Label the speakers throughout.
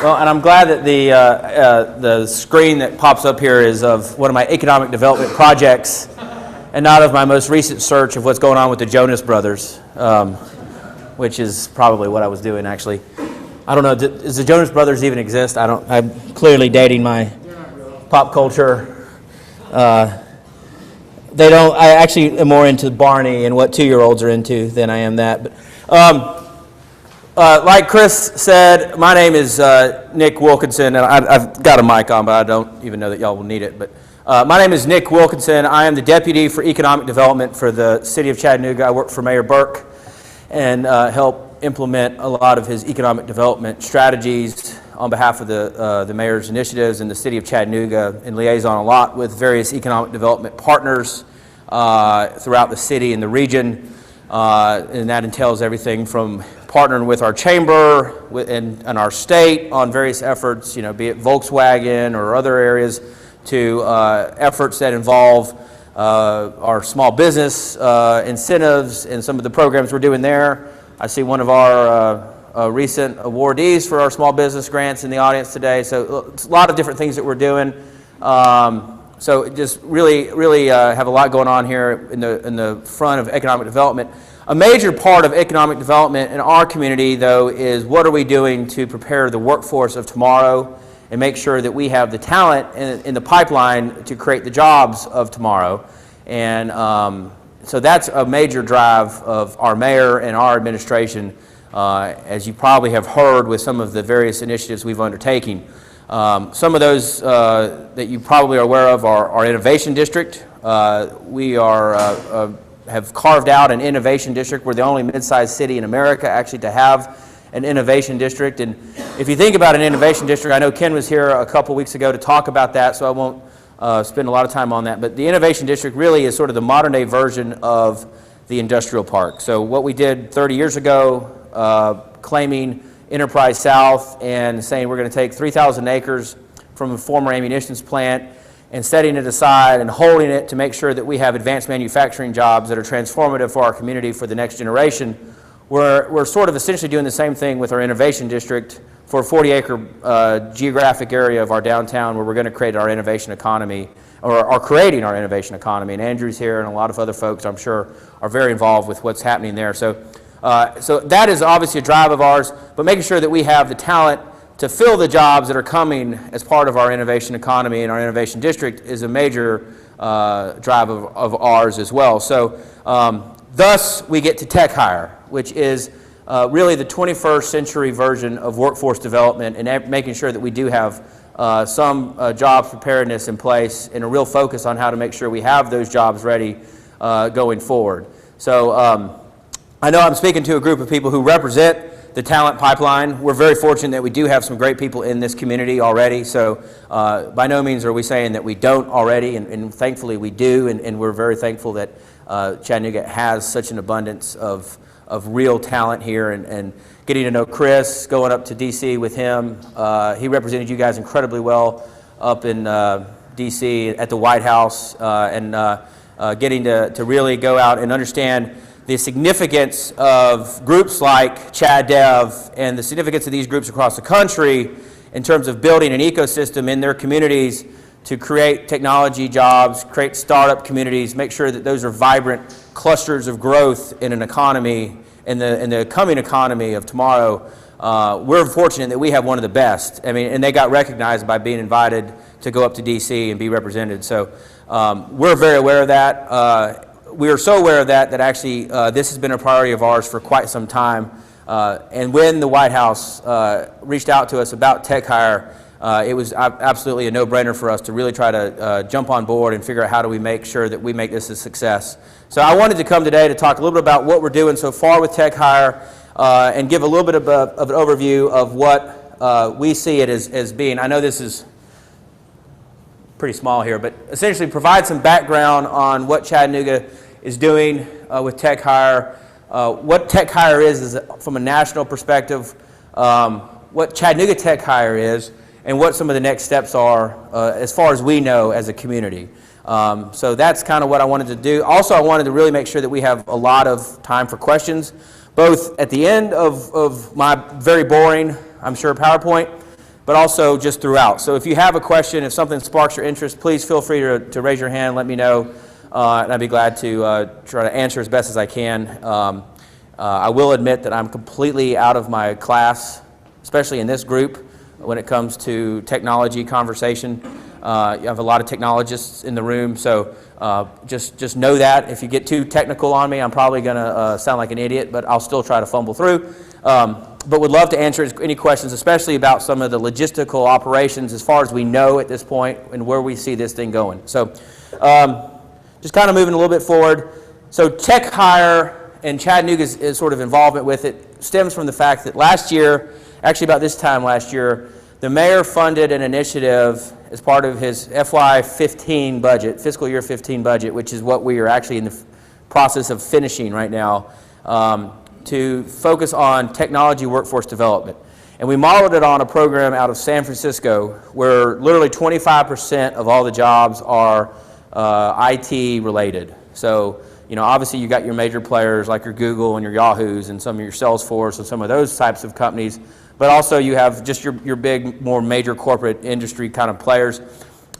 Speaker 1: Well, and I'm glad that the screen that pops up here is of one of my economic development projects and not of my most recent search of what's going on with the Jonas Brothers, which is probably what I was doing, actually. I don't know, does the Jonas Brothers even exist? I'm clearly dating my pop culture. They don't. I actually am more into Barney and what 2-year-olds are into than I am that. But like Chris said, my name is Nick Wilkinson, and I've got a mic on, but I don't even know that y'all will need it. But my name is Nick Wilkinson. I am the Deputy for Economic Development for the City of Chattanooga. I work for Mayor Burke and help implement a lot of his economic development strategies on behalf of the mayor's initiatives in the City of Chattanooga, and liaison a lot with various economic development partners throughout the city and the region. And that entails everything from partnering with our chamber and our state on various efforts, be it Volkswagen or other areas, to efforts that involve our small business incentives and some of the programs we're doing there. I see one of our recent awardees for our small business grants in the audience today. So it's a lot of different things that we're doing. So just really have a lot going on here in the front of economic development. A major part of economic development in our community, though, is what are we doing to prepare the workforce of tomorrow and make sure that we have the talent in the pipeline to create the jobs of tomorrow. And so that's a major drive of our mayor and our administration, as you probably have heard with some of the various initiatives we've undertaken. Some of those that you probably are aware of are our Innovation District. We have carved out an Innovation District. We're the only mid-sized city in America actually to have an Innovation District. And if you think about an Innovation District, I know Ken was here a couple weeks ago to talk about that, so I won't spend a lot of time on that. But the Innovation District really is sort of the modern-day version of the industrial park. So what we did 30 years ago, claiming Enterprise South and saying we're going to take 3,000 acres from a former ammunitions plant and setting it aside and holding it to make sure that we have advanced manufacturing jobs that are transformative for our community for the next generation. We're sort of essentially doing the same thing with our Innovation District for a 40-acre geographic area of our downtown, where we're going to create our innovation economy, or are creating our innovation economy. And Andrew's here, and a lot of other folks, I'm sure, are very involved with what's happening there. So that is obviously a drive of ours, but making sure that we have the talent to fill the jobs that are coming as part of our innovation economy and our innovation district is a major drive of ours as well. So thus we get to TechHire, which is really the 21st century version of workforce development and making sure that we do have some job preparedness in place and a real focus on how to make sure we have those jobs ready going forward. So I know I'm speaking to a group of people who represent the talent pipeline. We're very fortunate that we do have some great people in this community already. So by no means are we saying that we don't already, and thankfully we do, and we're very thankful that Chattanooga has such an abundance of real talent here, and getting to know Chris, going up to D.C. with him. He represented you guys incredibly well up in D.C. at the White House, and getting to really go out and understand the significance of groups like Chad Dev and the significance of these groups across the country in terms of building an ecosystem in their communities to create technology jobs, create startup communities, make sure that those are vibrant clusters of growth in an economy, in the coming economy of tomorrow. We're fortunate that we have one of the best. I mean, and they got recognized by being invited to go up to D.C. and be represented. So we're very aware of that. We are so aware of that actually this has been a priority of ours for quite some time. And when the White House reached out to us about TechHire, it was absolutely a no-brainer for us to really try to jump on board and figure out how do we make sure that we make this a success. So I wanted to come today to talk a little bit about what we're doing so far with TechHire and give a little bit of an overview of what we see it as being. I know this is pretty small here, but essentially provide some background on what Chattanooga is doing with TechHire, what TechHire is from a national perspective, what Chattanooga TechHire is, and what some of the next steps are as far as we know as a community. So that's kind of what I wanted to do. Also, I wanted to really make sure that we have a lot of time for questions, both at the end of my very boring, I'm sure, PowerPoint, but also just throughout. So if you have a question, if something sparks your interest, please feel free to raise your hand, let me know, and I'd be glad to try to answer as best as I can. I will admit that I'm completely out of my class, especially in this group, when it comes to technology conversation. You have a lot of technologists in the room, so just know that. If you get too technical on me, I'm probably going to sound like an idiot, but I'll still try to fumble through. But would love to answer any questions, especially about some of the logistical operations as far as we know at this point and where we see this thing going. So just kind of moving a little bit forward. So TechHire and Chattanooga's sort of involvement with it stems from the fact that last year, actually about this time last year, the mayor funded an initiative as part of his FY15 budget, fiscal year 15 budget, which is what we are actually in the process of finishing right now, to focus on technology workforce development. And we modeled it on a program out of San Francisco where literally 25% of all the jobs are IT related. So, obviously you got your major players like your Google and your Yahoos and some of your Salesforce and some of those types of companies, but also you have just your big, more major corporate industry kind of players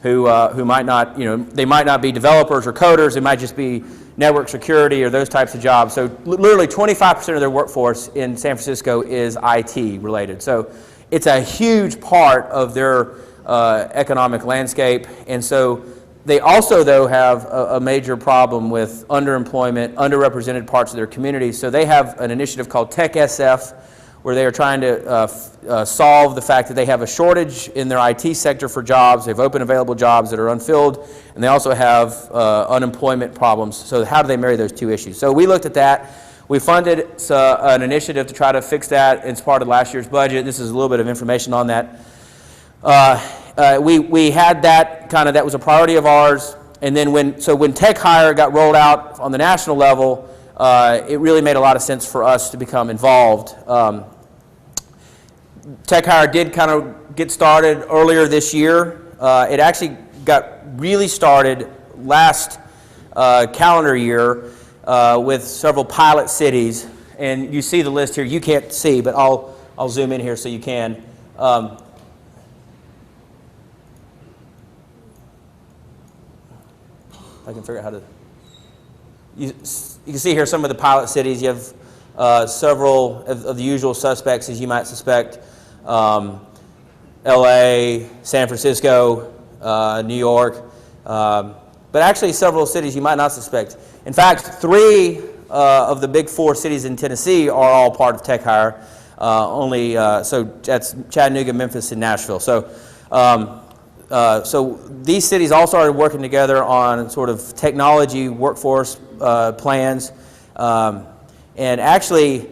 Speaker 1: who might not, they might not be developers or coders, they might just be network security or those types of jobs. So literally 25% of their workforce in San Francisco is IT related. So it's a huge part of their economic landscape. And so they also, though, have a major problem with underemployment, underrepresented parts of their communities. So they have an initiative called TechSF, where they are trying to solve the fact that they have a shortage in their IT sector for jobs. They have open available jobs that are unfilled, and they also have unemployment problems. So how do they marry those two issues? So we looked at that. We funded an initiative to try to fix that. It's part of last year's budget. This is a little bit of information on that. We had that that was a priority of ours. And then when TechHire got rolled out on the national level, it really made a lot of sense for us to become involved. TechHire did kind of get started earlier this year. It actually got really started last calendar year with several pilot cities. And you see the list here. You can't see, but I'll zoom in here so you can. I can figure out how to... You can see here some of the pilot cities. You have several of the usual suspects, as you might suspect. LA, San Francisco, New York, but actually several cities you might not suspect. In fact, 3 of the big 4 cities in Tennessee are all part of TechHire. So that's Chattanooga, Memphis, and Nashville. So these cities all started working together on sort of technology workforce plans. And actually,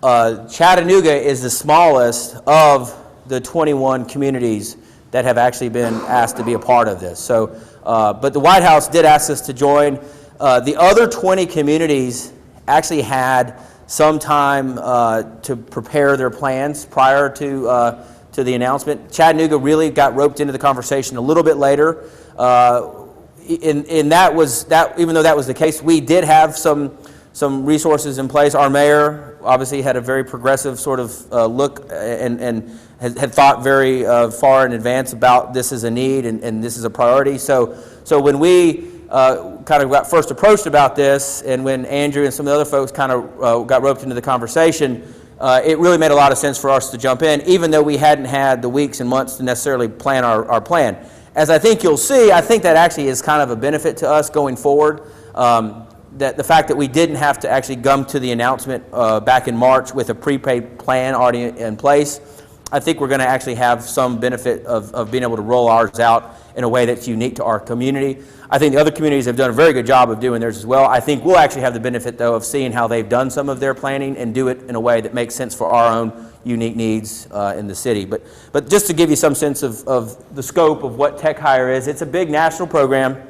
Speaker 1: Chattanooga is the smallest of the 21 communities that have actually been asked to be a part of this. So, but the White House did ask us to join. The other 20 communities actually had some time to prepare their plans prior to the announcement. Chattanooga really got roped into the conversation a little bit later. Even though that was the case, we did have some resources in place. Our mayor obviously had a very progressive sort of look and had thought very far in advance about this as a need and this is a priority. So when we kind of got first approached about this, and when Andrew and some of the other folks kind of got roped into the conversation, it really made a lot of sense for us to jump in, even though we hadn't had the weeks and months to necessarily plan our plan. As I think you'll see, I think that actually is kind of a benefit to us going forward. That the fact that we didn't have to actually come to the announcement back in March with a prepaid plan already in place, I think we're going to actually have some benefit of being able to roll ours out in a way that's unique to our community. I think the other communities have done a very good job of doing theirs as well. I think we'll actually have the benefit, though, of seeing how they've done some of their planning and do it in a way that makes sense for our own unique needs in the city. But just to give you some sense of the scope of what TechHire is, it's a big national program.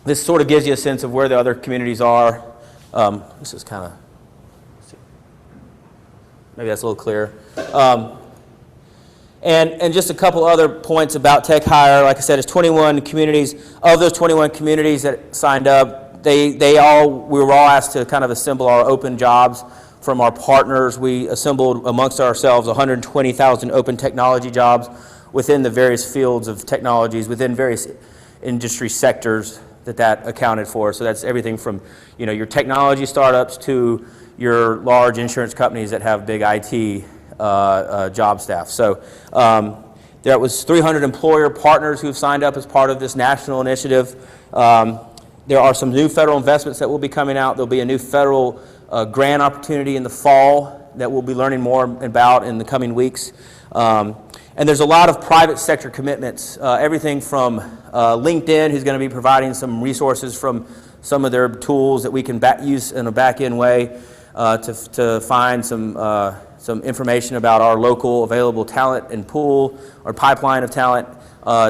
Speaker 1: This sort of gives you a sense of where the other communities are. This is kind of, maybe that's a little clearer. And just a couple other points about TechHire. Like I said, it's 21 communities. Of those 21 communities that signed up, we were all asked to kind of assemble our open jobs from our partners. We assembled amongst ourselves 120,000 open technology jobs within the various fields of technologies, within various industry sectors that accounted for. So that's everything from, you know, your technology startups to your large insurance companies that have big IT job staff. So there was 300 employer partners who've signed up as part of this national initiative. There are some new federal investments that will be coming out. There'll be a new federal grant opportunity in the fall that we'll be learning more about in the coming weeks. And there's a lot of private sector commitments, everything from LinkedIn, who's going to be providing some resources from some of their tools that we can use in a back-end way to find some information about our local available talent and pool or pipeline of talent,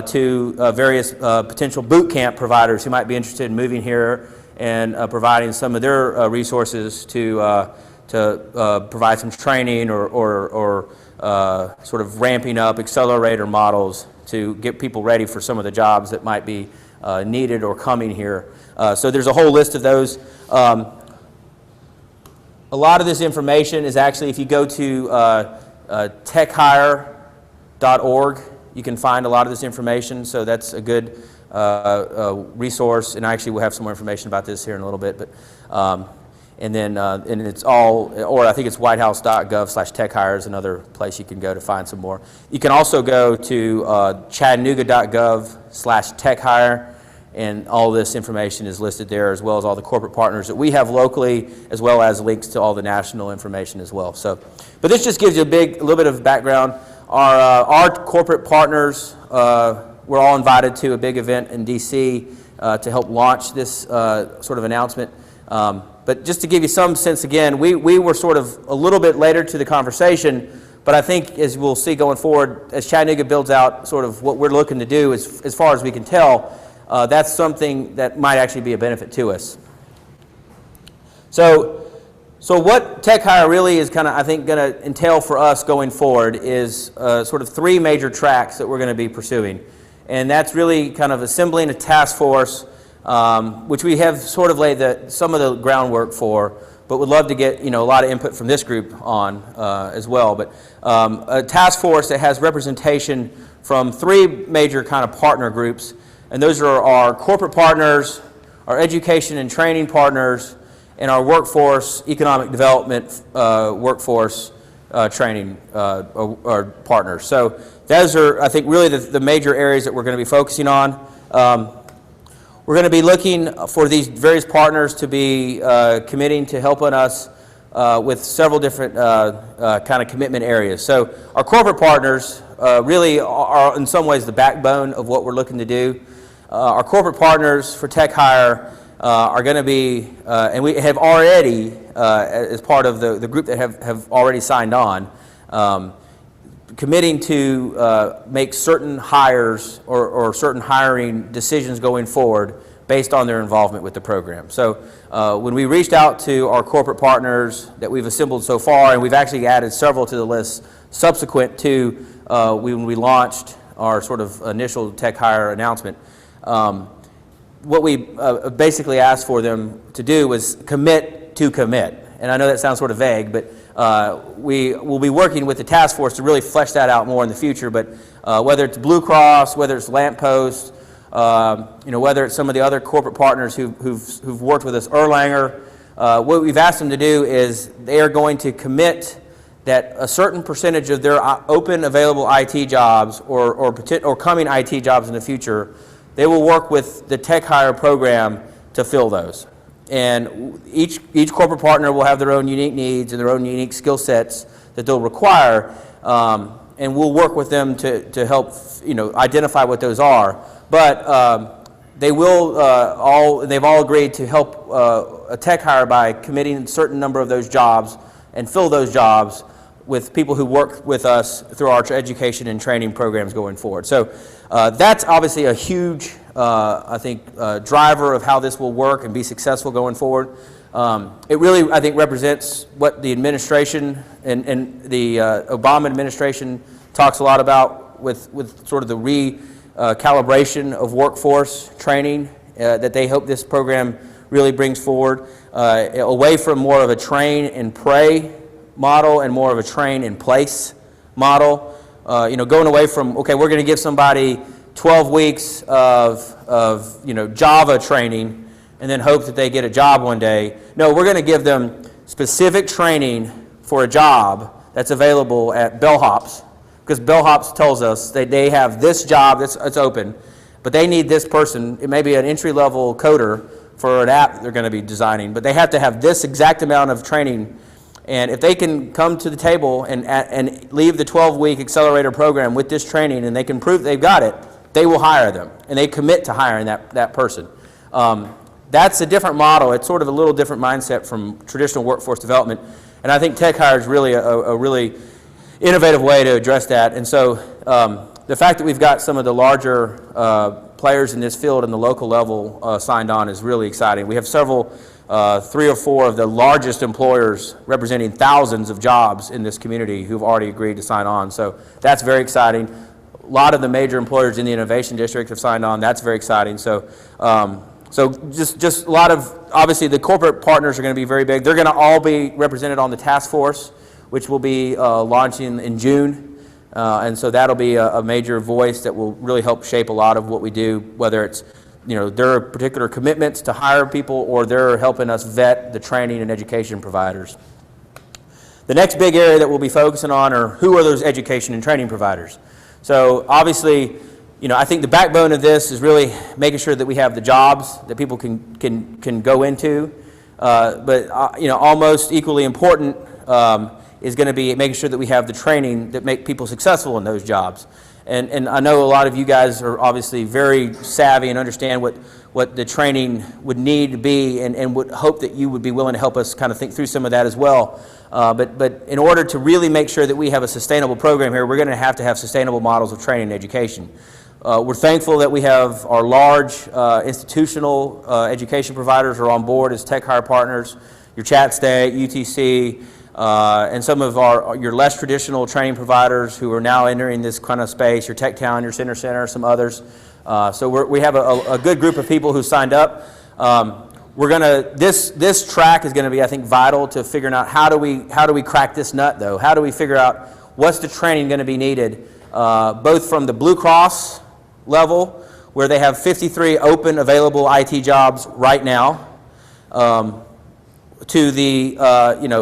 Speaker 1: to various potential boot camp providers who might be interested in moving here and providing some of their resources to provide some training or sort of ramping up accelerator models to get people ready for some of the jobs that might be needed or coming here. So there's a whole list of those. A lot of this information is actually, if you go to TechHire.org, you can find a lot of this information. So that's a good resource. And actually, we'll have some more information about this here in a little bit. But and it's all, or I think it's whitehouse.gov/TechHire is another place you can go to find some more. You can also go to Chattanooga.gov/TechHire. And all this information is listed there, as well as all the corporate partners that we have locally, as well as links to all the national information as well. So, but this just gives you a little bit of background. Our corporate partners, we're all invited to a big event in DC to help launch this sort of announcement. But just to give you some sense, again, we were sort of a little bit later to the conversation, but I think as we'll see going forward, as Chattanooga builds out sort of what we're looking to do, as far as we can tell, that's something that might actually be a benefit to us. So what TechHire really is kind of, I think, going to entail for us going forward is sort of three major tracks that we're going to be pursuing. And that's really kind of assembling a task force, which we have sort of laid some of the groundwork for, but would love to get, you know, a lot of input from this group on as well. But a task force that has representation from three major kind of partner groups. And those are our corporate partners, our education and training partners, and our workforce, economic development workforce training or partners. So those are, I think, really the major areas that we're going to be focusing on. We're going to be looking for these various partners to be committing to helping us with several different kind of commitment areas. So our corporate partners really are in some ways the backbone of what we're looking to do. Our corporate partners for TechHire are going to be, and we have already, as part of the group that have already signed on, committing to make certain hires or certain hiring decisions going forward based on their involvement with the program. So when we reached out to our corporate partners that we've assembled so far, and we've actually added several to the list subsequent to when we launched our sort of initial TechHire announcement, what we basically asked for them to do was commit to commit. And I know that sounds sort of vague, but we will be working with the task force to really flesh that out more in the future. But whether it's Blue Cross, whether it's Lamppost, you know, whether it's some of the other corporate partners who've worked with us, Erlanger, what we've asked them to do is they are going to commit that a certain percentage of their open available IT jobs or coming IT jobs in the future, they will work with the TechHire program to fill those. And each corporate partner will have their own unique needs and their own unique skill sets that they'll require, and we'll work with them to help, you know, identify what those are. But they will they've all agreed to help a TechHire by committing a certain number of those jobs and fill those jobs with people who work with us through our education and training programs going forward. So that's obviously a huge, I think, driver of how this will work and be successful going forward. It really, I think, represents what the administration and the Obama administration talks a lot about with sort of the recalibration of workforce training that they hope this program really brings forward. away from more of a train and pray model and more of a train in place model. Going away from, okay, we're going to give somebody 12 weeks of Java training and then hope that they get a job one day. No, we're going to give them specific training for a job that's available at Bellhops, because Bellhops tells us that they have this job that's open, but they need this person. It may be an entry-level coder for an app they're going to be designing, but they have to have this exact amount of training. And if they can come to the table and leave the 12-week accelerator program with this training and they can prove they've got it, they will hire them, and they commit to hiring that person. That's a different model. It's sort of a little different mindset from traditional workforce development, and I think TechHire is really a really innovative way to address that. And so the fact that we've got some of the larger players in this field and the local level signed on is really exciting. We have several, 3 or 4 of the largest employers representing thousands of jobs in this community who've already agreed to sign on. So that's very exciting. A lot of the major employers in the Innovation District have signed on. That's very exciting. So, just a lot of, obviously the corporate partners are going to be very big. They're going to all be represented on the task force, which will be launching in June. And so that'll be a major voice that will really help shape a lot of what we do, whether it's their particular commitments to hire people or they're helping us vet the training and education providers. The next big area that we'll be focusing on are who are those education and training providers. So obviously, I think the backbone of this is really making sure that we have the jobs that people can go into. But almost equally important is going to be making sure that we have the training that make people successful in those jobs. And I know a lot of you guys are obviously very savvy and understand what the training would need to be, and would hope that you would be willing to help us kind of think through some of that as well. But in order to really make sure that we have a sustainable program here, we're going to have sustainable models of training and education. We're thankful that we have our large institutional education providers are on board as TechHire partners, your Chat State, UTC, and some of your less traditional training providers who are now entering this kind of space, your Tech Town, your Center, some others. So we have a good group of people who signed up. This track is going to be, I think, vital to figuring out how do we crack this nut, though? How do we figure out what's the training going to be needed, both from the Blue Cross level, where they have 53 open available IT jobs right now, to the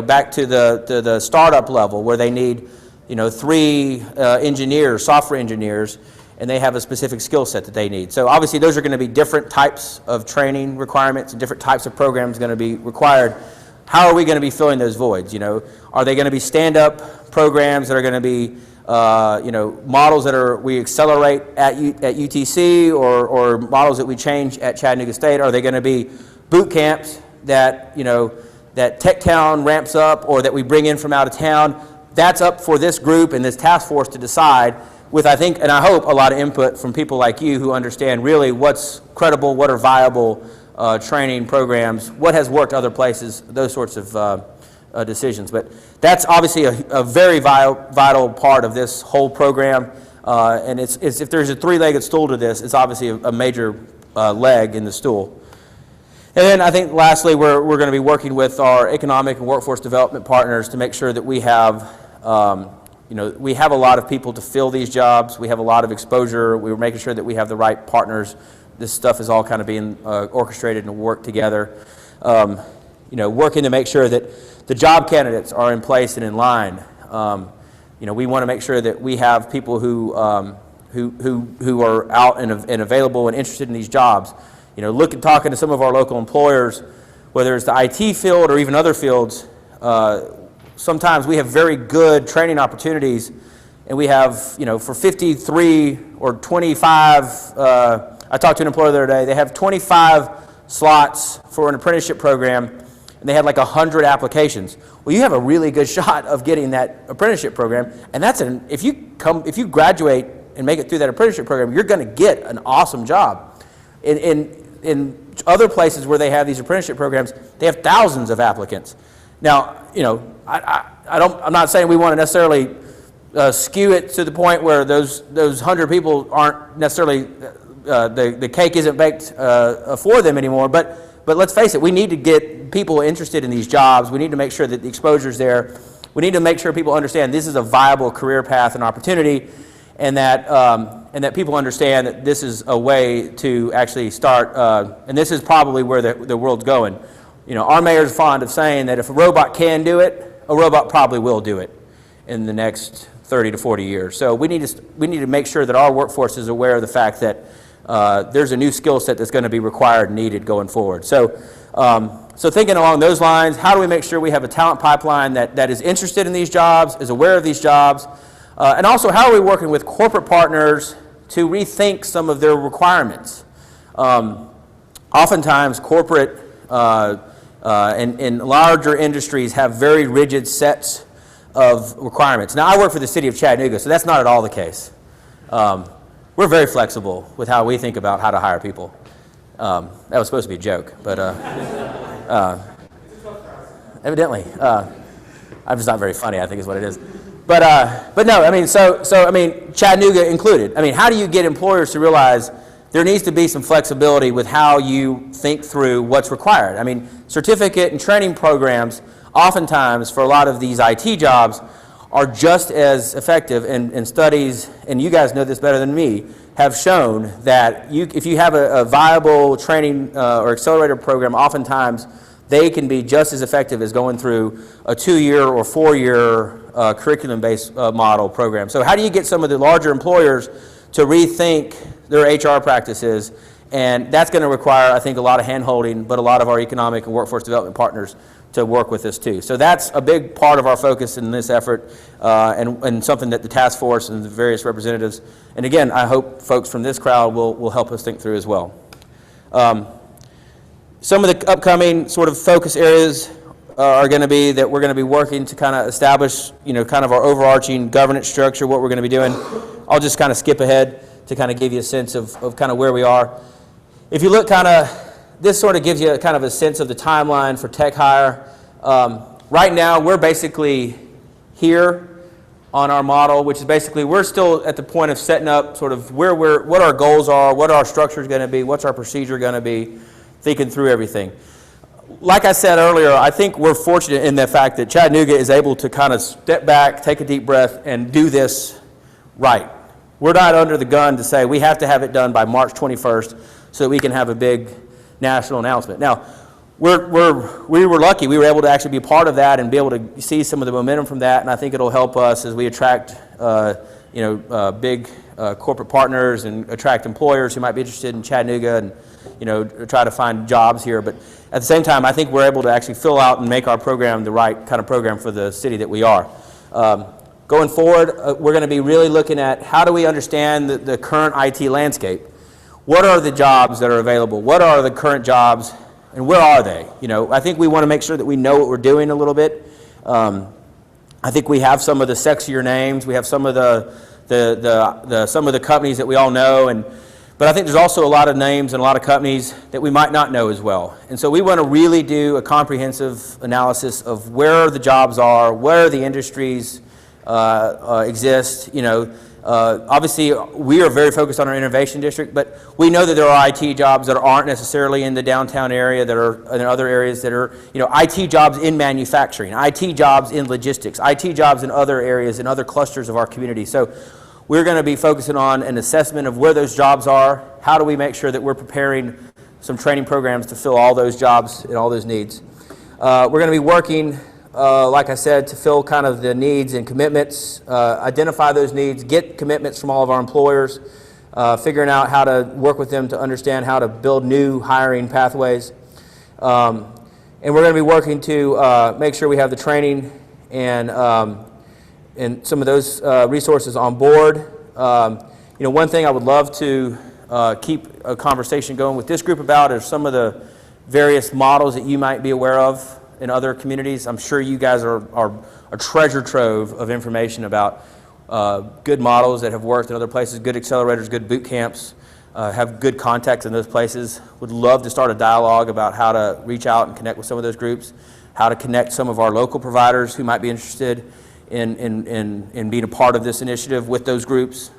Speaker 1: back to the startup level, where they need 3 engineers, software engineers, and they have a specific skill set that they need. So obviously those are going to be different types of training requirements and different types of programs going to be required. How are we going to be filling those voids? Are they going to be stand-up programs that are going to be models that we accelerate at UTC, or models that we change at Chattanooga State? Are they going to be boot camps that that Tech Town ramps up, or that we bring in from out of town? That's up for this group and this task force to decide, with, I think, and I hope, a lot of input from people like you who understand really what's credible, what are viable training programs, what has worked other places, those sorts of decisions. But that's obviously a very vital part of this whole program, and it's if there's a 3-legged stool to this, it's obviously a major leg in the stool. And then I think lastly, we're going to be working with our economic and workforce development partners to make sure that we have we have a lot of people to fill these jobs. We have a lot of exposure. We're making sure that we have the right partners. This stuff is all kind of being orchestrated and worked together. Working to make sure that the job candidates are in place and in line. We want to make sure that we have people who are out and available and interested in these jobs. Talking to some of our local employers, whether it's the IT field or even other fields, sometimes we have very good training opportunities, and we have, for 53 or 25, I talked to an employer the other day, they have 25 slots for an apprenticeship program, and they had like 100 applications. Well, you have a really good shot of getting that apprenticeship program, and if you graduate and make it through that apprenticeship program, you're going to get an awesome job. In other places where they have these apprenticeship programs, they have thousands of applicants. Now, I'm not saying we want to necessarily skew it to the point where those 100 people aren't necessarily the cake isn't baked for them anymore. But but let's face it, we need to get people interested in these jobs. We need to make sure that the exposure's there. We need to make sure people understand this is a viable career path and opportunity, and that people understand that this is a way to actually start, and this is probably where the world's going. You know, our mayor's fond of saying that if a robot can do it, a robot probably will do it in the next 30 to 40 years. So we need to make sure that our workforce is aware of the fact that there's a new skill set that's going to be required and needed going forward. So, so thinking along those lines, how do we make sure we have a talent pipeline that is interested in these jobs, is aware of these jobs, and also how are we working with corporate partners to rethink some of their requirements? Oftentimes corporate and larger industries have very rigid sets of requirements. Now I work for the city of Chattanooga, so that's not at all the case. We're very flexible with how we think about how to hire people. That was supposed to be a joke, but evidently, I'm just not very funny, I think is what it is. But no, I mean, so I mean, Chattanooga included. I mean, how do you get employers to realize there needs to be some flexibility with how you think through what's required? I mean, certificate and training programs, oftentimes for a lot of these IT jobs, are just as effective, and studies, and you guys know this better than me, have shown that if you have a viable training or accelerator program, oftentimes they can be just as effective as going through a 2-year or 4-year curriculum-based model program. So how do you get some of the larger employers to rethink their HR practices? And that's going to require, I think, a lot of hand-holding, but a lot of our economic and workforce development partners to work with this too. So that's a big part of our focus in this effort, and something that the task force and the various representatives, and again, I hope folks from this crowd will help us think through as well. Some of the upcoming sort of focus areas are going to be that we're going to be working to kind of establish, you know, kind of our overarching governance structure, what we're going to be doing. I'll just kind of skip ahead to kind of give you a sense of kind of where we are. If you look kind of, this sort of gives you kind of a sense of the timeline for TechHire. Right now, we're basically here on our model, which is basically we're still at the point of setting up sort of what our goals are, what our structure is going to be, what's our procedure going to be, thinking through everything. Like I said earlier, I think we're fortunate in the fact that Chattanooga is able to kind of step back, take a deep breath, and do this right. We're not under the gun to say we have to have it done by March 21st so that we can have a big national announcement. Now, we were lucky. We were able to actually be part of that and be able to see some of the momentum from that, and I think it'll help us as we attract big corporate partners and attract employers who might be interested in Chattanooga and, you know, try to find jobs here. But at the same time, I think we're able to actually fill out and make our program the right kind of program for the city that we are. Going forward, we're going to be really looking at how do we understand the current IT landscape. What are the jobs that are available? What are the current jobs, and where are they? You know, I think we want to make sure that we know what we're doing a little bit. I think we have some of the sexier names. We have some of some of the companies that we all know, but I think there's also a lot of names and a lot of companies that we might not know as well. And so we want to really do a comprehensive analysis of where the jobs are, where the industries exist. You know, obviously we are very focused on our innovation district, but we know that there are IT jobs that aren't necessarily in the downtown area, that are in other areas that are, you know, IT jobs in manufacturing, IT jobs in logistics, IT jobs in other areas, in other clusters of our community. So we're going to be focusing on an assessment of where those jobs are. How do we make sure that we're preparing some training programs to fill all those jobs and all those needs? We're going to be working, like I said, to fill kind of the needs and commitments, identify those needs, get commitments from all of our employers, figuring out how to work with them to understand how to build new hiring pathways. And we're going to be working to make sure we have the training and some of those resources on board. You know, one thing I would love to keep a conversation going with this group about is some of the various models that you might be aware of in other communities. I'm sure you guys are a treasure trove of information about good models that have worked in other places, good accelerators, good boot camps, have good contacts in those places. Would love to start a dialogue about how to reach out and connect with some of those groups, how to connect some of our local providers who might be interested in being a part of this initiative with those groups,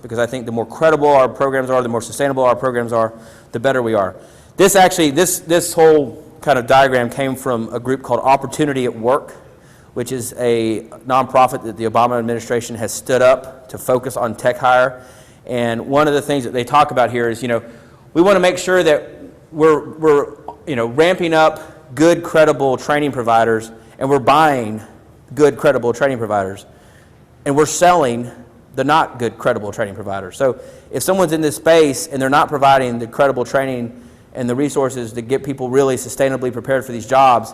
Speaker 1: because I think the more credible our programs are, the more sustainable our programs are, the better we are. This whole kind of diagram came from a group called Opportunity at Work, which is a nonprofit that the Obama administration has stood up to focus on tech hire. And one of the things that they talk about here is, we want to make sure that we're ramping up good, credible training providers, and we're buying good, credible training providers, and we're selling the not good, credible training providers. So if someone's in this space and they're not providing the credible training and the resources to get people really sustainably prepared for these jobs,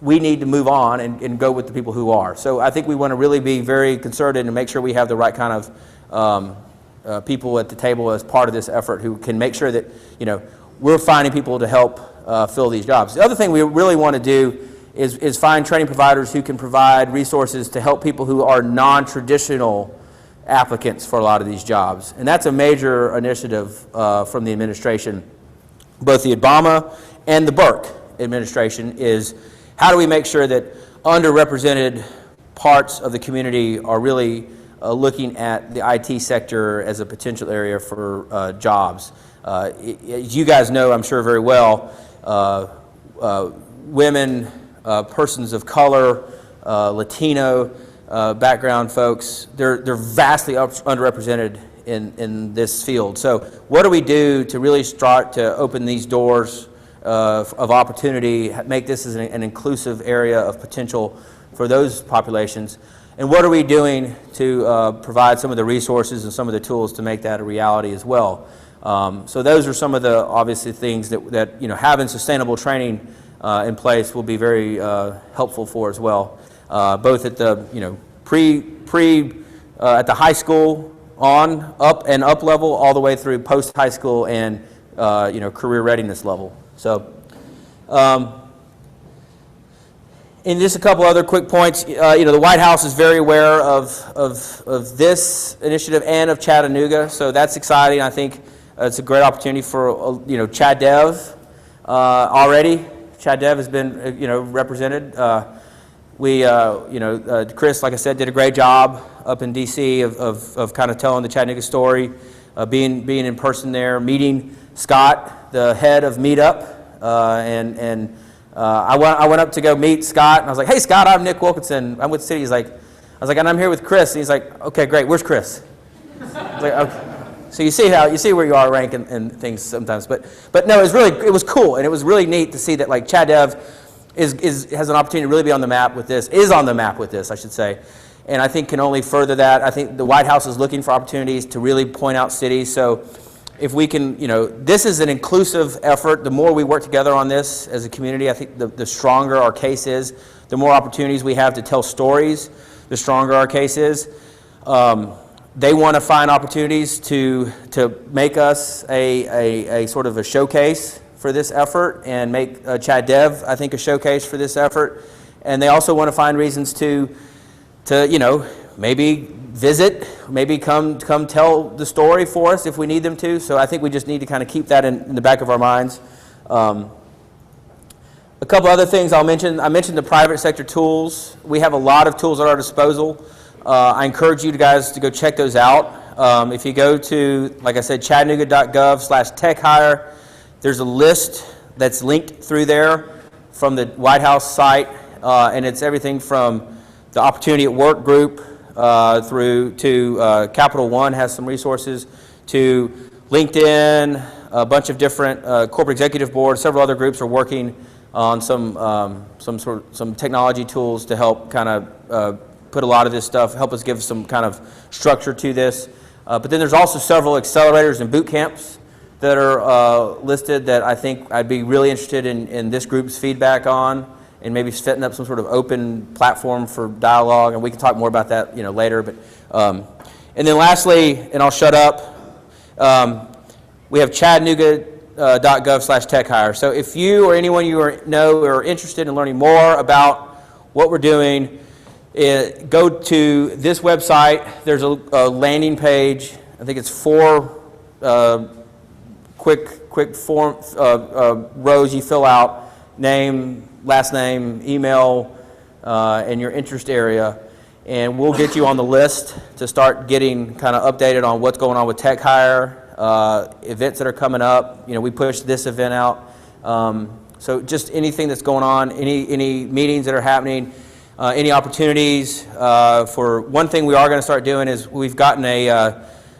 Speaker 1: we need to move on and go with the people who are. So I think we want to really be very concerted and make sure we have the right kind of people at the table as part of this effort who can make sure that we're finding people to help fill these jobs. The other thing we really want to do is find training providers who can provide resources to help people who are non-traditional applicants for a lot of these jobs. And that's a major initiative from the administration. Both the Obama and the Burke administration is how do we make sure that underrepresented parts of the community are really looking at the IT sector as a potential area for jobs. As you guys know, I'm sure very well, women, persons of color, Latino background folks, they're vastly underrepresented in this field. So what do we do to really start to open these doors of opportunity, make this as an inclusive area of potential for those populations? And what are we doing to provide some of the resources and some of the tools to make that a reality as well? So those are some of the obviously things that having sustainable training in place will be very helpful for as well, both at the at the high school up level all the way through post high school and career readiness level. So. And just a couple other quick points. The White House is very aware of this initiative and of Chattanooga, so that's exciting. I think it's a great opportunity for Chad Dev already. Chad Dev has been represented. Chris, like I said, did a great job up in D.C. of kind of telling the Chattanooga story, being in person there, meeting Scott, the head of Meetup, I went up to go meet Scott, and I was like, "Hey, Scott, I'm Nick Wilkinson. I'm with the city." I was like, "And I'm here with Chris." And he's like, "Okay, great. Where's Chris?" I was like, "Okay." So you see where you are ranking and things sometimes, but no, it was cool, and it was really neat to see that like Chad Dev has an opportunity to really be on the map with this, I should say, and I think can only further that. I think the White House is looking for opportunities to really point out cities. So if we can, this is an inclusive effort. The more we work together on this as a community, I think the stronger our case is. The more opportunities we have to tell stories, the stronger our case is. They want to find opportunities to make us a sort of a showcase for this effort and make Chad Dev, I think, a showcase for this effort. And they also want to find reasons to maybe visit, maybe come tell the story for us if we need them to. So I think we just need to kind of keep that in the back of our minds. A couple other things I'll mention. I mentioned the private sector tools. We have a lot of tools at our disposal. I encourage you guys to go check those out. If you go to, like I said, chattanooga.gov/TechHire, there's a list that's linked through there from the White House site, and it's everything from the Opportunity at Work group through to Capital One has some resources, to LinkedIn, a bunch of different corporate executive boards. Several other groups are working on some technology tools to help kind of put a lot of this stuff, help us give some kind of structure to this. But then there's also several accelerators and boot camps that are listed that I think I'd be really interested in this group's feedback on, and maybe setting up some sort of open platform for dialogue, and we can talk more about that later. But and then lastly, and I'll shut up, we have chattanooga.gov/TechHire. So if you or anyone you know are interested in learning more about what we're doing, go to this website. There's a landing page. I think it's 4 quick form rows you fill out: name, last name, email, and your interest area, and we'll get you on the list to start getting kind of updated on what's going on with TechHire. events that are coming up. You know, we pushed this event out. So just anything that's going on, any meetings that are happening, any opportunities. For one thing we are going to start doing is we've gotten an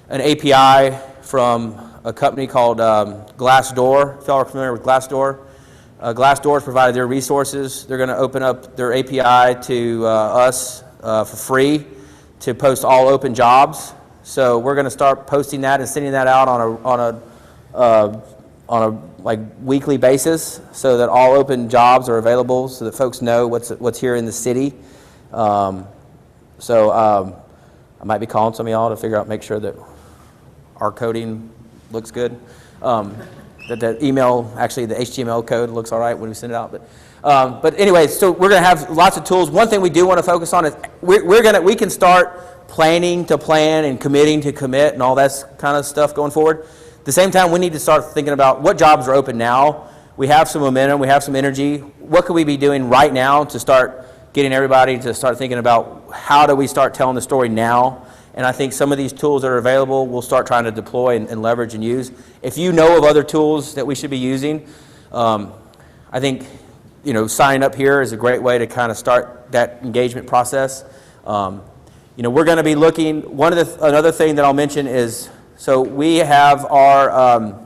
Speaker 1: API from a company called Glassdoor. If y'all are familiar with Glassdoor. Glassdoor's provided their resources. They're going to open up their API to us for free to post all open jobs. So we're going to start posting that and sending that out on a like weekly basis, so that all open jobs are available, so that folks know what's here in the city. I might be calling some of y'all to make sure that our coding looks good. That the email, actually the HTML code looks all right when we send it out. But anyway, so we're going to have lots of tools. One thing we do want to focus on is we can start planning to plan and committing to commit and all that kind of stuff going forward. At the same time, we need to start thinking about what jobs are open now. We have some momentum, we have some energy. What could we be doing right now to start getting everybody to start thinking about how do we start telling the story now? And I think some of these tools that are available, we'll start trying to deploy and leverage and use. If you know of other tools that we should be using, I think signing up here is a great way to kind of start that engagement process. We're going to be looking. Another thing that I'll mention is, so we have our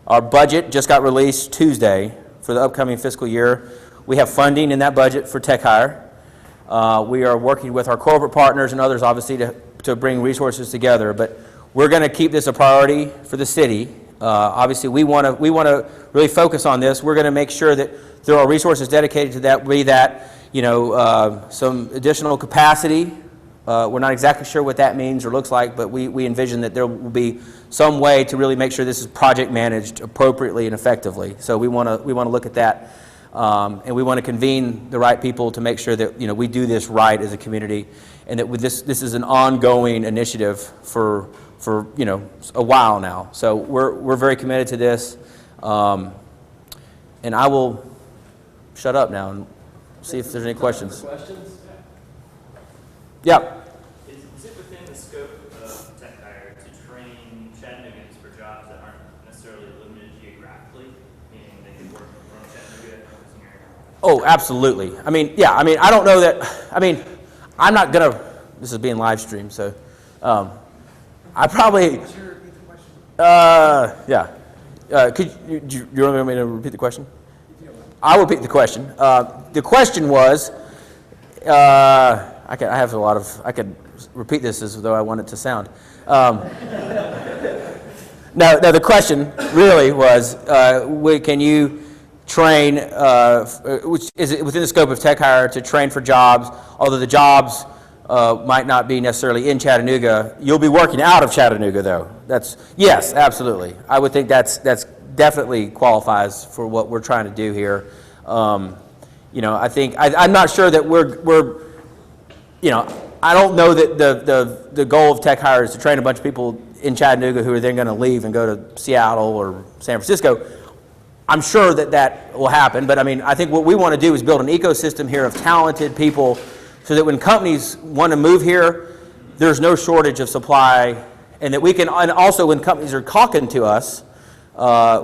Speaker 1: budget just got released Tuesday for the upcoming fiscal year. We have funding in that budget for TechHire. We are working with our corporate partners and others, obviously, to bring resources together. But we're going to keep this a priority for the city. Obviously, we want to really focus on this. We're going to make sure that there are resources dedicated to that. Be that some additional capacity. We're not exactly sure what that means or looks like, but we envision that there will be some way to really make sure this is project managed appropriately and effectively. So we want to look at that. And we want to convene the right people to make sure that we do this right as a community, and that this is an ongoing initiative for a while now. So we're very committed to this, and I will shut up now and see if there's any questions. Yeah.
Speaker 2: Is it within the scope of TechHire to train Chattanoogans for jobs that aren't necessarily limited geographically, meaning they can work from Chattanooga?
Speaker 1: Oh, absolutely. I don't know that. I'm not going to, this is being live streamed, so I probably, yeah. Do you want me to repeat the question? I will repeat the question. The question was, I could repeat this as though I want it to sound. No, the question really was, can you train, which is it within the scope of TechHire to train for jobs, although the jobs might not be necessarily in Chattanooga. You'll be working out of Chattanooga, though. Yes, absolutely. I would think that's definitely qualifies for what we're trying to do here. I think I'm not sure that we're I don't know that the goal of TechHire is to train a bunch of people in Chattanooga who are then going to leave and go to Seattle or San Francisco. I'm sure that will happen, but I think what we want to do is build an ecosystem here of talented people, so that when companies want to move here, there's no shortage of supply, and that we can, and also when companies are talking to us,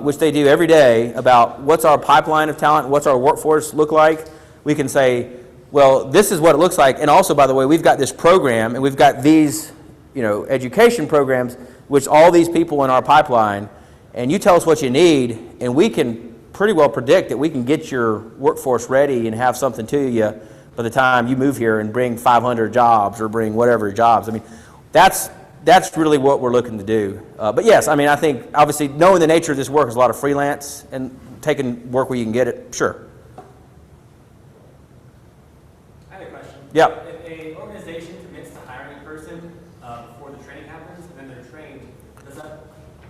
Speaker 1: which they do every day, about what's our pipeline of talent, what's our workforce look like, we can say, well, this is what it looks like. And also, by the way, we've got this program, and we've got these, education programs, which all these people in our pipeline, and you tell us what you need, and we can pretty well predict that we can get your workforce ready and have something to you by the time you move here and bring 500 jobs or bring whatever jobs. That's really what we're looking to do. But yes, I think obviously knowing the nature of this work is a lot of freelance and taking work where you can get it. Sure.
Speaker 3: I have a question.
Speaker 1: Yeah.
Speaker 3: If an organization commits to hiring a person before the training happens, and then they're trained, does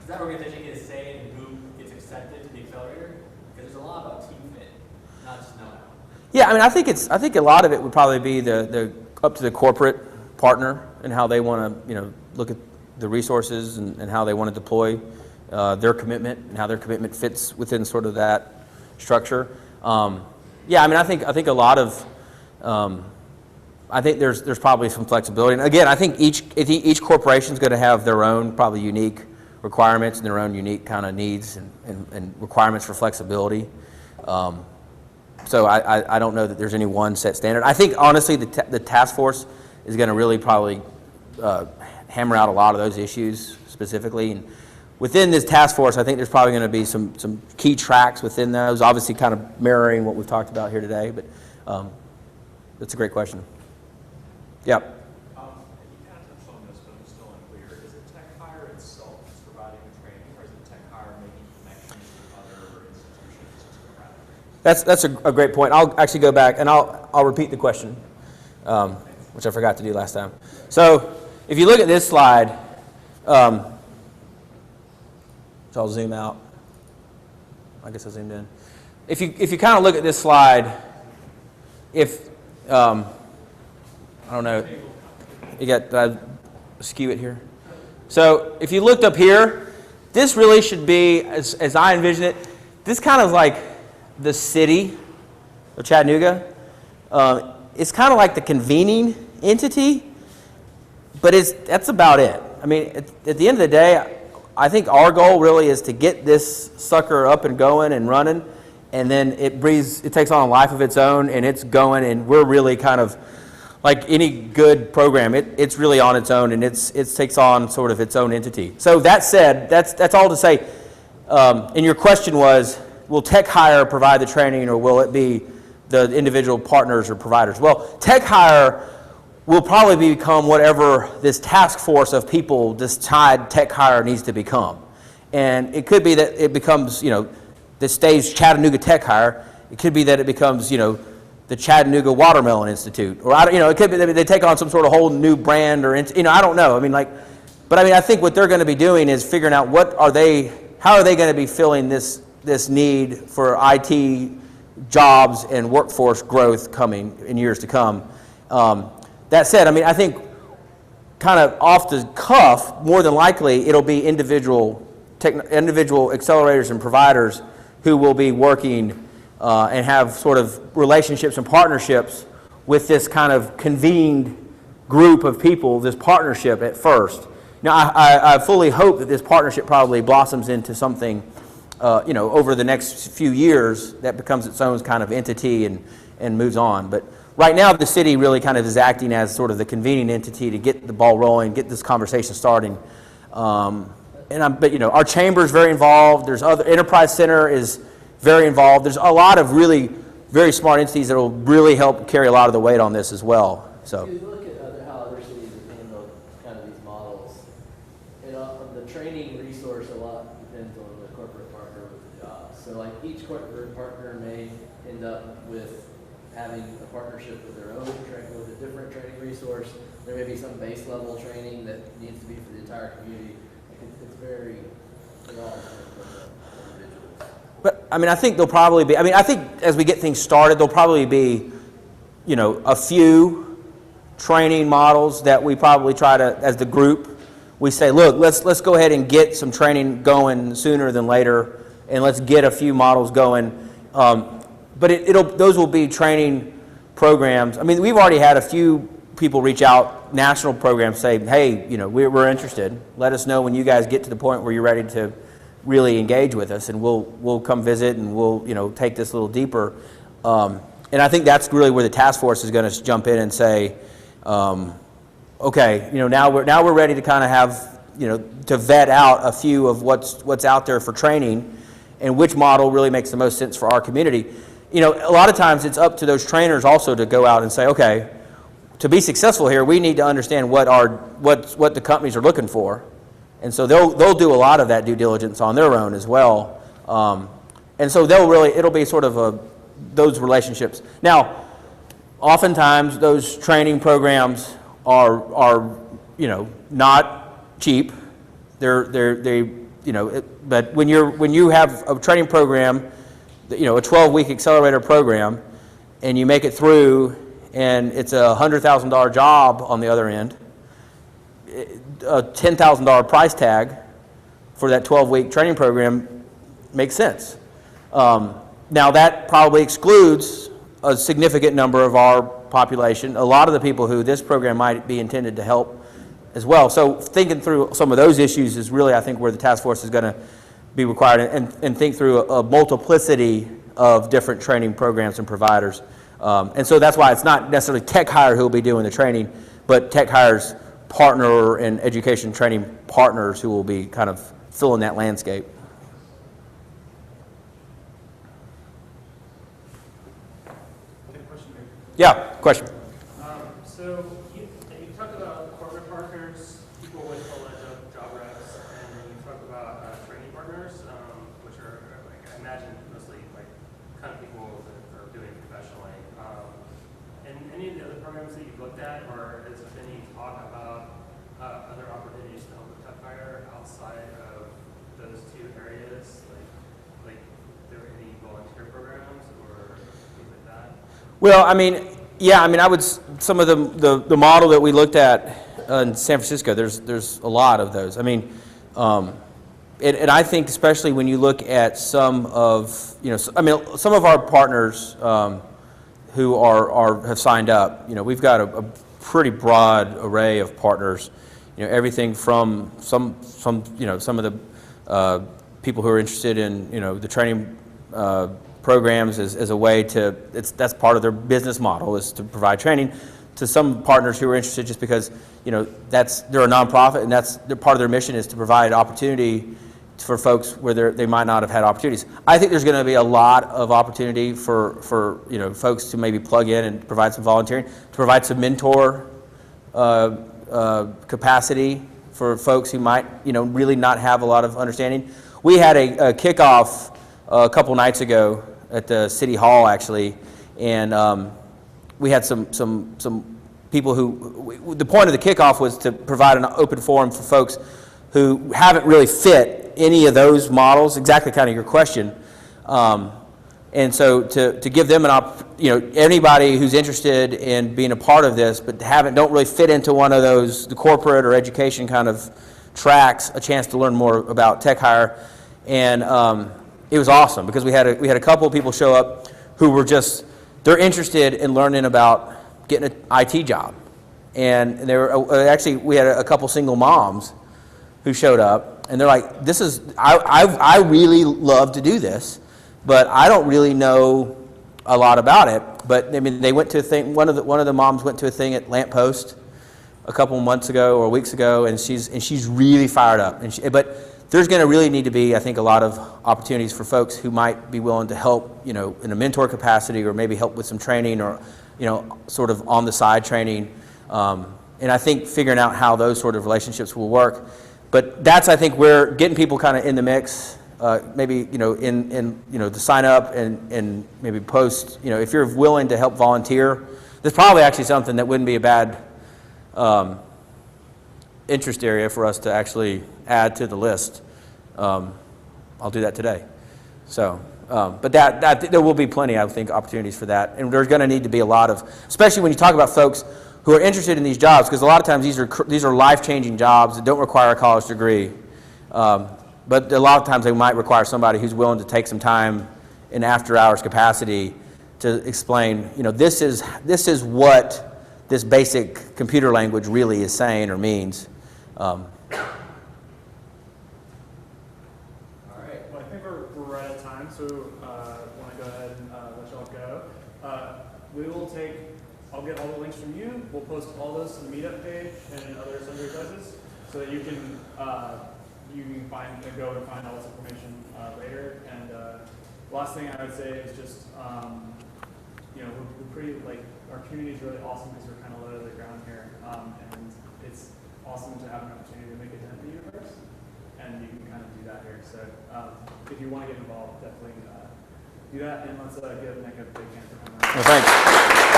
Speaker 3: that organization get a say in who gets accepted to the accelerator? Because there's a lot about team fit, not just know-how.
Speaker 1: Yeah, I think a lot of it would probably be the up to the corporate partner and how they want to look at the resources and how they want to deploy their commitment and how their commitment fits within sort of that structure. I think a lot of I think there's probably some flexibility. And again, I think each corporation is going to have their own probably unique requirements and their own unique kind of needs and requirements for flexibility. So I don't know that there's any one set standard. I think, honestly, the task force is going to really probably hammer out a lot of those issues specifically. And within this task force, I think there's probably going to be some key tracks within those, obviously kind of mirroring what we've talked about here today. But that's a great question. Yeah.
Speaker 4: You kind of touched on this, but I'm still unclear. Is it TechHire itself that's providing the training, or is it TechHire making connections with other institutions to provide the training?
Speaker 1: That's a great point. I'll actually go back and I'll repeat the question, which I forgot to do last time. So if you look at this slide, so I'll zoom out. I guess I zoomed in. If you kind of look at this slide, if I don't know, you got skew it here. So if you looked up here, this really should be, as I envision it, this kind of like the city of Chattanooga. It's kind of like the convening entity, but that's about it. I mean, at the end of the day, I think our goal really is to get this sucker up and going and running, and then it takes on a life of its own, and it's going, and we're really kind of like any good program. It's really on its own, and it takes on sort of its own entity. So that said, that's all to say. And your question was, will TechHire provide the training, or will it be the individual partners or providers? Well, TechHire will probably become whatever this task force of people decide TechHire needs to become. And it could be that it becomes, this stays Chattanooga TechHire. It could be that it becomes, the Chattanooga Watermelon Institute. Or, it could be that they take on some sort of whole new brand, or, I don't know. But I think what they're going to be doing is figuring out how are they going to be filling this need for IT jobs and workforce growth coming in years to come. That said, I think kind of off the cuff, more than likely, it'll be individual accelerators and providers who will be working and have sort of relationships and partnerships with this kind of convened group of people, this partnership at first. Now, I fully hope that this partnership probably blossoms into something, over the next few years that becomes its own kind of entity and moves on. But right now, the city really kind of is acting as sort of the convening entity to get the ball rolling, get this conversation starting. But our chamber is very involved. There's other Enterprise Center is very involved. There's a lot of really very smart entities that will really help carry a lot of the weight on this as well. So.
Speaker 5: If you look at how other cities have handled kind of these models, the training resource a lot depends on the corporate partner with the job. So like each corporate partner may end up with having a partnership with their own with a different training resource. There may be some base level training that needs to be for the entire community. It's very involved with the individuals.
Speaker 1: But I think there'll probably be. I think as we get things started, there'll probably be, a few training models that we probably try to, as the group, we say, look, let's go ahead and get some training going sooner than later, and let's get a few models going. But those will be training programs. We've already had a few people reach out, national programs, say, hey, we're interested. Let us know when you guys get to the point where you're ready to really engage with us, and we'll come visit, and we'll take this a little deeper. And I think that's really where the task force is going to jump in and say, okay, now we're ready to kind of have, to vet out a few of what's out there for training, and which model really makes the most sense for our community. A lot of times it's up to those trainers also to go out and say, okay, to be successful here, we need to understand what the companies are looking for, and so they'll do a lot of that due diligence on their own as well, and so it'll be sort of those relationships. Now, oftentimes those training programs are not cheap. But when you have a training program, a 12-week accelerator program, and you make it through, and it's a $100,000 job on the other end, a $10,000 price tag for that 12-week training program makes sense. Now that probably excludes a significant number of our population. A lot of the people who this program might be intended to help as well. So thinking through some of those issues is really, I think, where the task force is going to be required, and think through a multiplicity of different training programs and providers. And so that's why it's not necessarily TechHire who will be doing the training, but TechHire's partner and education training partners who will be kind of filling that landscape. Yeah, question.
Speaker 6: So you talk about corporate partners, people with a lot of job reps, and you talk about training partners, which are, like, I imagine, mostly like kind of people that are doing it professionally. And any of the other programs that you've looked at, or has there been any talk about other opportunities to help with TechHire outside of those two areas? Like there are any volunteer programs or things like that?
Speaker 1: Well, I mean, yeah, I mean, some of the model that we looked at in San Francisco, there's a lot of those. I mean, and I think especially when you look at some of, some of our partners who have signed up, we've got a pretty broad array of partners, everything from some of the people who are interested in, the training programs as a way to, that's part of their business model, is to provide training, to some partners who are interested just because, they're a nonprofit, and part of their mission is to provide opportunity for folks where they might not have had opportunities. I think there's going to be a lot of opportunity for folks to maybe plug in and provide some volunteering, to provide some mentor capacity for folks who might, really not have a lot of understanding. We had a kickoff a couple nights ago at the City Hall, actually, and we had some people who, the point of the kickoff was to provide an open forum for folks who haven't really fit any of those models, exactly kind of your question. And so to give them anybody who's interested in being a part of this but don't really fit into one of those, the corporate or education kind of tracks, a chance to learn more about TechHire. And it was awesome because we had a couple of people show up who were they're interested in learning about getting an IT job. And they were actually, we had a couple single moms who showed up, and they're like, I really love to do this, but I don't really know a lot about it. But I mean, they went to a thing, one of the moms went to a thing at Lamppost a couple months ago or weeks ago, and she's really fired up. But there's going to really need to be, I think, a lot of opportunities for folks who might be willing to help, in a mentor capacity, or maybe help with some training, or, sort of on the side training. And I think figuring out how those sort of relationships will work. But that's, I think, where getting people kind of in the mix, maybe, to sign up and maybe post, if you're willing to help volunteer, there's probably actually something that wouldn't be a bad interest area for us to actually add to the list. I'll do that today. So, but that there will be plenty, I think, opportunities for that. And there's going to need to be a lot of, especially when you talk about folks who are interested in these jobs, because a lot of times these are life-changing jobs that don't require a college degree. But a lot of times they might require somebody who's willing to take some time in after-hours capacity to explain, this is what this basic computer language really is saying or means.
Speaker 6: All right. Well, I think we're right at time, so want to go ahead and let y'all go. I'll get all the links from you. We'll post all those to the meetup page and other sundry places, so that you can go and find all this information later. And last thing I would say is just, we're pretty, our community is really awesome because we're kind of low to the ground here, and it's awesome to have an opportunity to make a dent in the universe, and you can kind of do that here. So if you want to get involved, definitely do that, and let's give Nick a big hand for coming.
Speaker 1: Well, thanks.